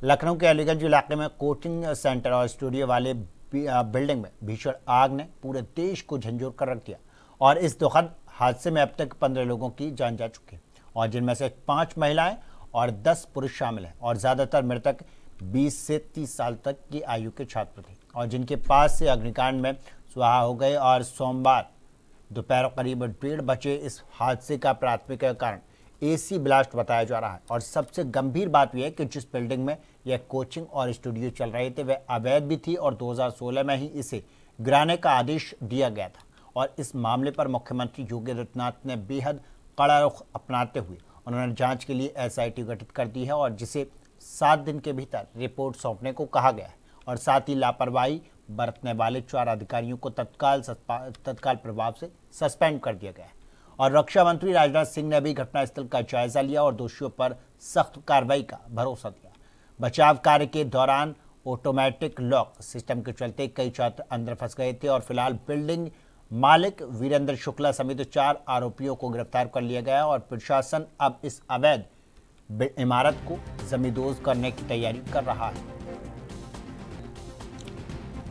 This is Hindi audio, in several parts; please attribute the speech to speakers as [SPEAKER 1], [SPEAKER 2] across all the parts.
[SPEAKER 1] लखनऊ के अलीगंज इलाके में कोचिंग सेंटर और स्टूडियो वाले बिल्डिंग में भीषण आग ने पूरे देश को झंझोर कर रख दिया और इस दुखद हादसे में अब तक 15 लोगों की जान जा चुकी है और जिनमें से 5 महिलाएं और 10 पुरुष शामिल हैं और ज़्यादातर मृतक 20 से 30 साल तक की आयु के छात्र थे और जिनके पास से अग्निकांड में सुहा हो गए। और सोमवार दोपहर करीब 1:30 बजे इस हादसे का प्राथमिक कारण एसी ब्लास्ट बताया जा रहा है। और सबसे गंभीर बात यह है कि जिस बिल्डिंग में यह कोचिंग और स्टूडियो चल रहे थे वह अवैध भी थी और 2016 में ही इसे गिराने का आदेश दिया गया था। और इस मामले पर मुख्यमंत्री योगी आदित्यनाथ ने बेहद कड़ा रुख अपनाते हुए उन्होंने जांच के लिए एसआईटी गठित कर दी है और जिसे 7 दिन के भीतर रिपोर्ट सौंपने को कहा गया है। और साथ ही लापरवाही बरतने वाले 4 अधिकारियों को तत्काल प्रभाव से सस्पेंड कर दिया गया है। और रक्षा मंत्री राजनाथ सिंह ने भी घटनास्थल का जायजा लिया और दोषियों पर सख्त कार्रवाई का भरोसा दिया। बचाव कार्य के दौरान ऑटोमेटिक लॉक सिस्टम के चलते कई छात्र अंदर फंस गए थे और फिलहाल बिल्डिंग मालिक वीरेंद्र शुक्ला समेत 4 आरोपियों को गिरफ्तार कर लिया गया और प्रशासन अब इस अवैध इमारत को जमींदोज करने की तैयारी कर रहा है।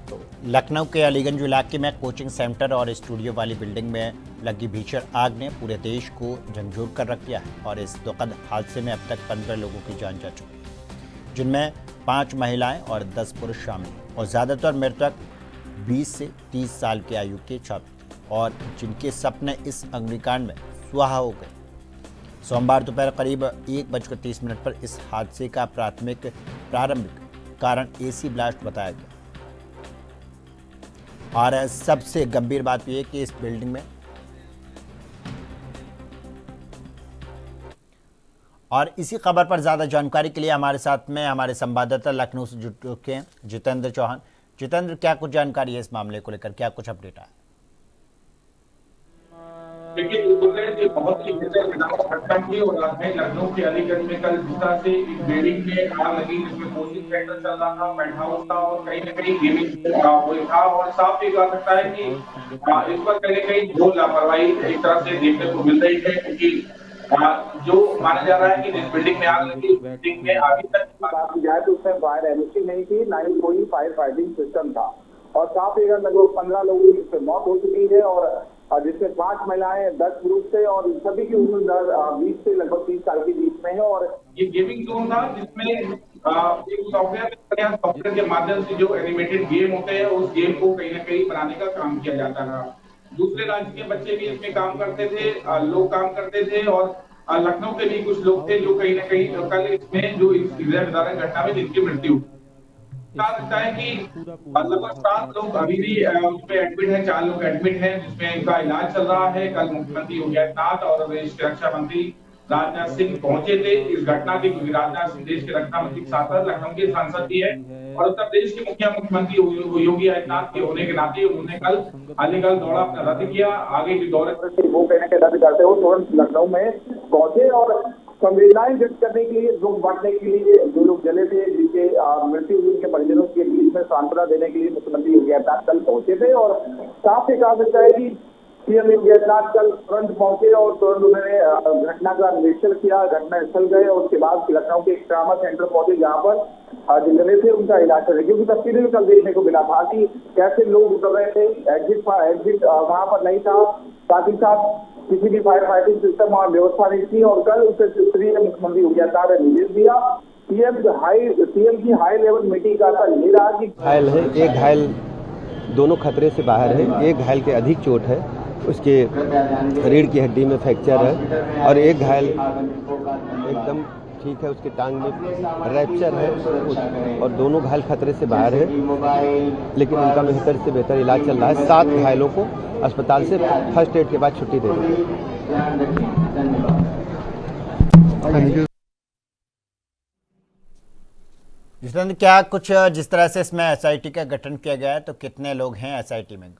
[SPEAKER 1] तो लखनऊ के अलीगंज इलाके में कोचिंग सेंटर और स्टूडियो वाली बिल्डिंग में लगी भीषण आग ने पूरे देश को झंझोर कर रख दिया है और इस दुखद हादसे में अब तक 15 लोगों की जान जा चुकी है, जिनमें 5 महिलाएं और 10 पुरुष शामिल हैं और ज़्यादातर मृतक 20 से 30 साल की आयु के छात्र और जिनके सपने इस अग्निकांड में सुहा हो गए। सोमवार दोपहर करीब 1:30 पर इस हादसे का प्रारंभिक कारण एसी ब्लास्ट बताया गया। और सबसे गंभीर बात यह है कि इस बिल्डिंग में और इसी खबर पर ज़्यादा जानकारी के लिए हमारे साथ में हमारे संवाददाता लखनऊ से जुड़ चुके हैं जितेंद्र चौहान। जितेंद्र, क्या कुछ जानकारी है इस मामले को लेकर, क्या कुछ अपडेट है?
[SPEAKER 2] देखिए, बहुत ही घटना हुई और राजधानी लखनऊ के अलीगंज में कल जिस तरह से एक बिल्डिंग में आग लगी जिसमें कोचिंग सेंटर चल रहा था, पेंट हाउस था और कहीं न कहीं गेमिंग वो था और साफ ये कहा सकता है कि इस पर कहीं न कहीं जो लापरवाही एक तरह से देखने को मिल रही है क्योंकि जो माना जा रहा है कि जिस बिल्डिंग में आग लगी उस बिल्डिंग में अभी तक बात की जाए तो उसमें फायर एक्सटिंग्विशर नहीं थी, ना ही कोई फायर फाइटिंग सिस्टम था और साफ ही लगभग 15 लोगों की मौत हो चुकी है और जिसमें 5 महिलाएं 10 पुरुष थे और सभी की उम्र 20 से लगभग 30 साल के बीच में है। और ये गेमिंग जोन था जिसमें एक सॉफ्टवेयर के माध्यम से जो एनिमेटेड गेम होते हैं उस गेम को कहीं ना कहीं बनाने का काम किया जाता था। दूसरे राज्य के बच्चे भी इसमें काम करते थे, लोग काम करते थे और लखनऊ के भी कुछ लोग थे जो कहीं ना कहीं कल इसमें जो इस घटना में जिनकी मृत्यु लगता है कि लगभग 7 लोग अभी भी उसमें एडमिट हैं, 4 लोग एडमिट हैं जिसमें इनका इलाज चल रहा है। कल मुख्यमंत्री योगी आदित्यनाथ और देश के रक्षा मंत्री राजनाथ सिंह पहुंचे थे इस घटना के, क्योंकि राजनाथ सिंह देश के रक्षा मंत्री के साथ साथ लखनऊ के सांसद भी है और उत्तर प्रदेश के मुख्यमंत्री योगी आदित्यनाथ के होने के नाते उन्होंने कल अलीगढ़ दौरा अपना रद्द किया। आगे के दौरे वो कहने के रद्द करते हुए तुरंत लखनऊ में पहुंचे और संवेदनाएं व्यक्त करने के लिए, दुख बांटने के लिए, जो लोग जले थे जिनके मृत्यु हुई उनके परिजनों के बीच में सांत्वना देने के लिए मुख्यमंत्री योगी आदित्यनाथ कल पहुंचे थे। और साफ ही कहा सकता है कि सीएम योगी आदित्यनाथ कल तुरंत पहुंचे और तुरंत उन्होंने घटना का निरीक्षण किया, घटना स्थल गए और उसके बाद लखनऊ के एक ट्रामा सेंटर पहुंचे जहाँ पर जो जले थे उनका इलाज कर रहे, क्योंकि तस्वीरें में कल देखने को मिला था कि कैसे लोग उतर रहे थे, एग्जिट वहां पर नहीं था, साथ ही साथ किसी भी फायर फाइटिंग सिस्टम और व्यवस्था नहीं थी। और कल उसे मुख्यमंत्री योगी आदित्यनाथ ने निर्देश दिया। सीएम की हाई लेवल मीटिंग का असर ये रहा कि
[SPEAKER 3] घायल है, एक घायल दोनों खतरे से बाहर है, एक घायल के अधिक चोट है, उसके रीढ़ की हड्डी में फ्रैक्चर है और एक घायल एकदम ठीक है, उसके टांग में रैप्चर है और दोनों घायल खतरे से बाहर है, लेकिन उनका बेहतर से बेहतर इलाज चल रहा है। 7 घायलों को अस्पताल से फर्स्ट एड के बाद छुट्टी दे दी।
[SPEAKER 1] जितेंद्र, क्या कुछ जिस तरह से इसमें एसआईटी का गठन किया गया है तो कितने लोग हैं एसआईटी में?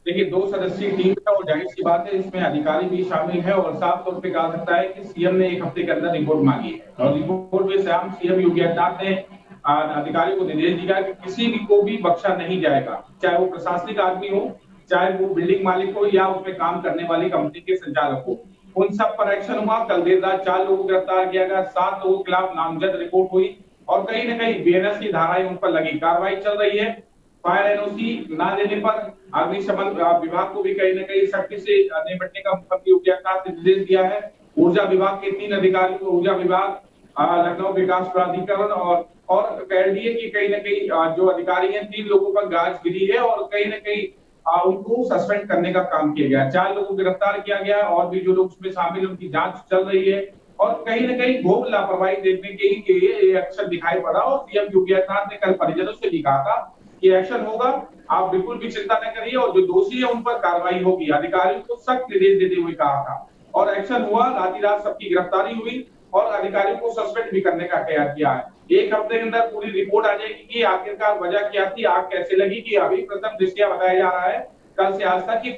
[SPEAKER 2] देखिए, 2 सदस्यीय टीम है और जाहिर सी बात है इसमें अधिकारी भी शामिल है और साफ तौर पे कहा सकता है कि सीएम ने 1 हफ्ते के अंदर रिपोर्ट मांगी है और रिपोर्ट में स्वयं सीएम योगी आदित्यनाथ ने अधिकारियों को निर्देश दिया कि किसी भी को भी बख्शा नहीं जाएगा, चाहे वो प्रशासनिक आदमी हो, चाहे वो बिल्डिंग मालिक हो या उसमें काम करने वाली कंपनी के संचालक हो, उन सब पर एक्शन हुआ। कल देर रात 4 लोगों को गिरफ्तार किया गया, 7 लोगों के खिलाफ नामजद रिपोर्ट हुई और कहीं न कहीं बीएनएस की धाराएं उन पर लगी। कार्रवाई चल रही है। फायर एनओसी ना देने पर अग्निशमन विभाग को भी कहीं न कहीं सख्ती से निपटने का मुख्यमंत्री योगी आदित्यनाथ ने निर्देश दिया है। ऊर्जा विभाग के 3 अधिकारियों को ऊर्जा विभाग, लखनऊ विकास प्राधिकरण और एलडीए की कहीं न कहीं जो अधिकारी हैं 3 लोगों पर गाज गिरी है और कहीं न कहीं उनको सस्पेंड करने का काम किया गया। 4 लोगों को गिरफ्तार किया गया और भी जो लोग उसमें शामिल हैं उनकी जांच चल रही है और कहीं न कहीं घोर लापरवाही देखने के लिए ये एक्शन दिखाई पड़ा और सीएम योगी आदित्यनाथ ने कल परिजनों से भी कहा था कि एक्शन होगा, आप बिल्कुल भी चिंता न करिए और जो दोषी है उन पर कार्रवाई होगी। अधिकारियों को सख्त निर्देश देते हुए कहा था और एक्शन हुआ। रात रात सबकी गिरफ्तारी हुई और अधिकारियों को सस्पेंड भी करने का तैयार किया है। 1 हफ्ते के अंदर पूरी रिपोर्ट आ जाएगी कि आखिरकार वजह क्या थी, आग कैसे लगी, कि अभी प्रथम दृष्टया बताया जा रहा है कल से आज तक कि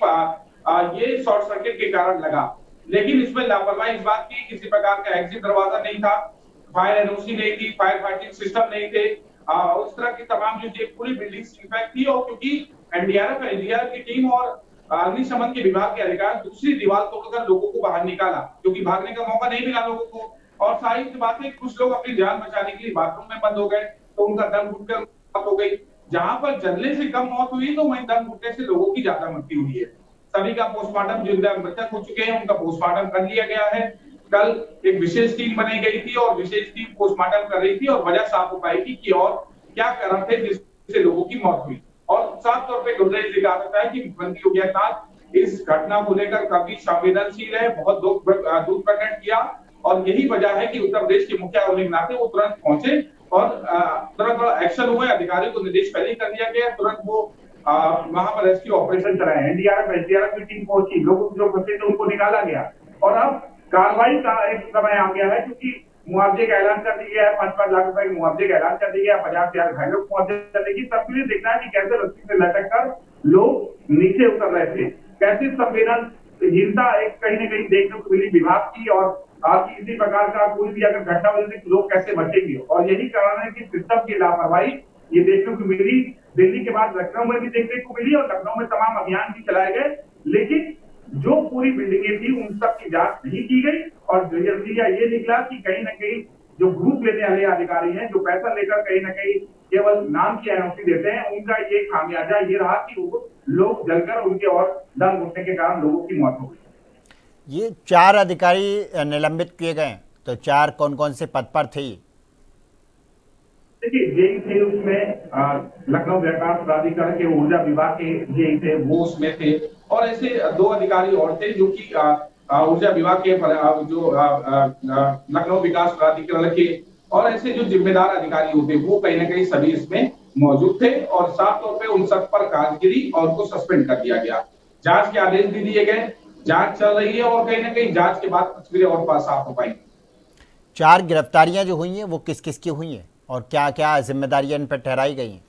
[SPEAKER 2] ये शॉर्ट सर्किट के कारण लगा। लेकिन इसमें लापरवाही इस बात की, किसी प्रकार का एग्जिट दरवाजा नहीं था, फायर एनओसी नहीं थी, फायर फाइटिंग सिस्टम नहीं थे, उस तरह की तमाम जो पूरी बिल्डिंग इन्फेक्ट थी। और क्योंकि एनडीआरएफ की टीम और अग्निशमन के विभाग के अधिकारी दूसरी दीवार तोड़कर लोगों को बाहर निकाला क्योंकि भागने का मौका नहीं मिला लोगों को। और सारी बात है, कुछ लोग अपनी जान बचाने के लिए बाथरूम में बंद हो गए तो उनका दम घुटकर मौत हो गई। जहां पर जलने से कम मौत हुई तो वहीं दम घुटने से लोगों की ज्यादा मृत्यु हुई है। सभी का पोस्टमार्टम, जिनका मृतक हो चुके हैं उनका पोस्टमार्टम कर लिया गया है। कल एक विशेष टीम बनाई गई थी और विशेष टीम पोस्टमार्टम कर रही थी और वजह साफ हो पाएगी कि और क्या कारण थे जिससे लोगों की मौत हुई। और साफ तौर पर गुरुदेव जी कहा सकता है कि मुख्यमंत्री योगी आदित्यनाथ इस घटना को लेकर काफी संवेदनशील है, बहुत दुख प्रकट किया और यही वजह है कि उत्तर प्रदेश के मुखिया होने के नाते वो तुरंत पहुंचे और तुरंत एक्शन हुए। अधिकारियों को निर्देश पहले कर दिया गया, तुरंत वो वहां पर रेस्क्यू ऑपरेशन चलाए। एसडीआरएफ की टीम पहुंची, लोग जो फंसे थे उनको निकाला गया और अब कार्रवाई का एक समय आ गया है क्योंकि मुआवजे का ऐलान कर दिया है। 5-5 लाख रुपए के मुआवजे का ऐलान कर दिया है। 50,000 घायलों को मुआवजा देगी। तब भी देखना है कि कैसे रस्सी से लटक कर लोग नीचे उतर रहे थे, कैसे संवेदनहीनता एक कहीं न कहीं देखने को मिली विभाग की और किसी प्रकार का कोई भी अगर घटना हो तो लोग कैसे बचेंगे। और यही कारण है कि सिस्टम की लापरवाही ये देखने को मिली। दिल्ली के बाद लखनऊ में भी देखने को मिली और लखनऊ में तमाम अभियान भी चलाए गए, लेकिन जो पूरी बिल्डिंगें थी उन सब की जांच नहीं की गई और नतीजा ये निकला कि कहीं न कहीं जो घूस लेने वाले अधिकारी हैं, जो पैसा लेकर कहीं न कहीं केवल नाम की एनओसी देते हैं, उनका ये खामियाजा ये रहा कि लोग जलकर उनके और दम घुटने के कारण लोगों की मौत हो गई।
[SPEAKER 1] ये 4 अधिकारी निलंबित किए गए, तो 4 कौन कौन से पद पर थे?
[SPEAKER 2] देखिए, जेई थे उसमें लखनऊ विकास प्राधिकरण के ऊर्जा विभाग के जेई थे, वो उसमें थे और ऐसे 2 अधिकारी और थे जो कि ऊर्जा विभाग के जो लखनऊ विकास प्राधिकरण के और ऐसे जो जिम्मेदार अधिकारी होते वो कहीं ना कहीं सभी इसमें मौजूद थे और साफ तौर पे उन सब पर गाज गिरी और उनको सस्पेंड कर दिया गया। जांच के आदेश भी दिए गए, जांच चल रही है और कहीं ना कहीं जांच के बाद तस्वीरें और साफ हो पाएंगी।
[SPEAKER 1] 4 गिरफ्तारियां जो हुई हैं वो किस किस की हुई हैं और क्या क्या जिम्मेदारियां इन पर ठहराई गई हैं?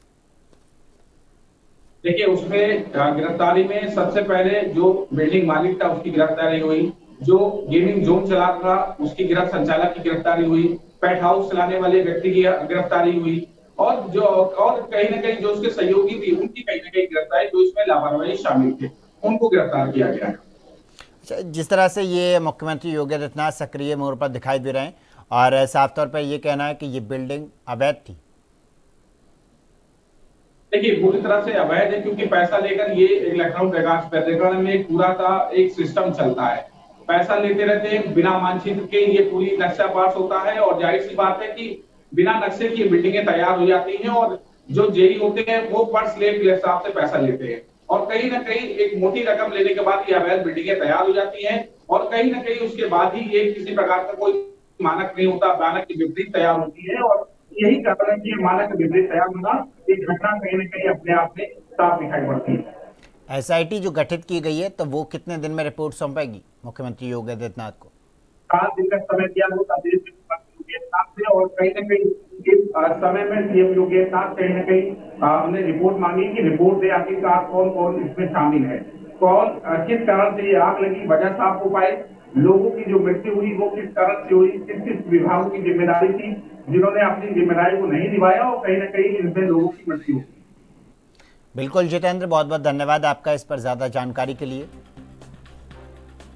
[SPEAKER 2] देखिए, उसमें गिरफ्तारी में सबसे पहले जो बिल्डिंग मालिक था उसकी गिरफ्तारी हुई, जो गेमिंग जोन चला रहा उसकी संचालक की गिरफ्तारी हुई, पेट हाउस चलाने वाले व्यक्ति की गिरफ्तारी हुई और कहीं ना कहीं जो उसके सहयोगी थे उनकी कहीं ना कहीं गिरफ्तारी, जो इसमें लापरवाही शामिल थे उनको गिरफ्तार किया गया है।
[SPEAKER 1] जिस तरह से ये मुख्यमंत्री योगी आदित्यनाथ सक्रिय मोड़ पर दिखाई दे रहे हैं और साफ तौर पर ये कहना है कि ये बिल्डिंग अवैध थी।
[SPEAKER 2] देखिए, पूरी तरह से अवैध है क्योंकि पैसा लेकर ये लखनऊ विकास प्राधिकरण में पूरा का एक सिस्टम चलता है। पैसा लेते रहते हैं बिना मानचित्र के, ये पूरी नक्शा पास होता है और जाहिर सी बात है कि बिना नक्शे की बिल्डिंगें तैयार हो जाती हैं और जो जेई होते हैं वो पर स्लेब के हिसाब से पैसा लेते हैं और कहीं ना कहीं एक मोटी रकम लेने के बाद ये अवैध बिल्डिंगें तैयार हो जाती हैं और कहीं ना कहीं उसके बाद ही ये किसी प्रकार का कोई मानक नहीं होता, मानक की विपरीत तैयार होती है और यही कारण है कि मानक के विपरीत तैयार होना एक घटना कहीं न कहीं अपने आप में साफ दिखाई पड़ती है।
[SPEAKER 1] एसआईटी जो गठित की गई है तो वो कितने दिन में रिपोर्ट सौंपेगी मुख्यमंत्री योगी आदित्यनाथ को?
[SPEAKER 2] 7 दिन का समय दिया होगा योगी आदित्यनाथ से और कहीं न कहीं इस समय में सीएम योगी आदित्यनाथ कहीं न कहीं हमने रिपोर्ट मांगी कि रिपोर्ट दे आखिरकार कौन कौन इसमें शामिल है, कौन किस कारण से ये आग लगी, वजह साफ हो पाए, लोगों की जो मृत्यु हुई वो किस कारण से हुई, किस किस विभागों की जिम्मेदारी थी जिन्होंने अपनी जिम्मेदारी को नहीं निभाया और कहीं ना कहीं इनसे लोगों की मृत्यु हुई।
[SPEAKER 1] बिल्कुल जितेंद्र, बहुत बहुत धन्यवाद आपका इस पर ज़्यादा जानकारी के लिए।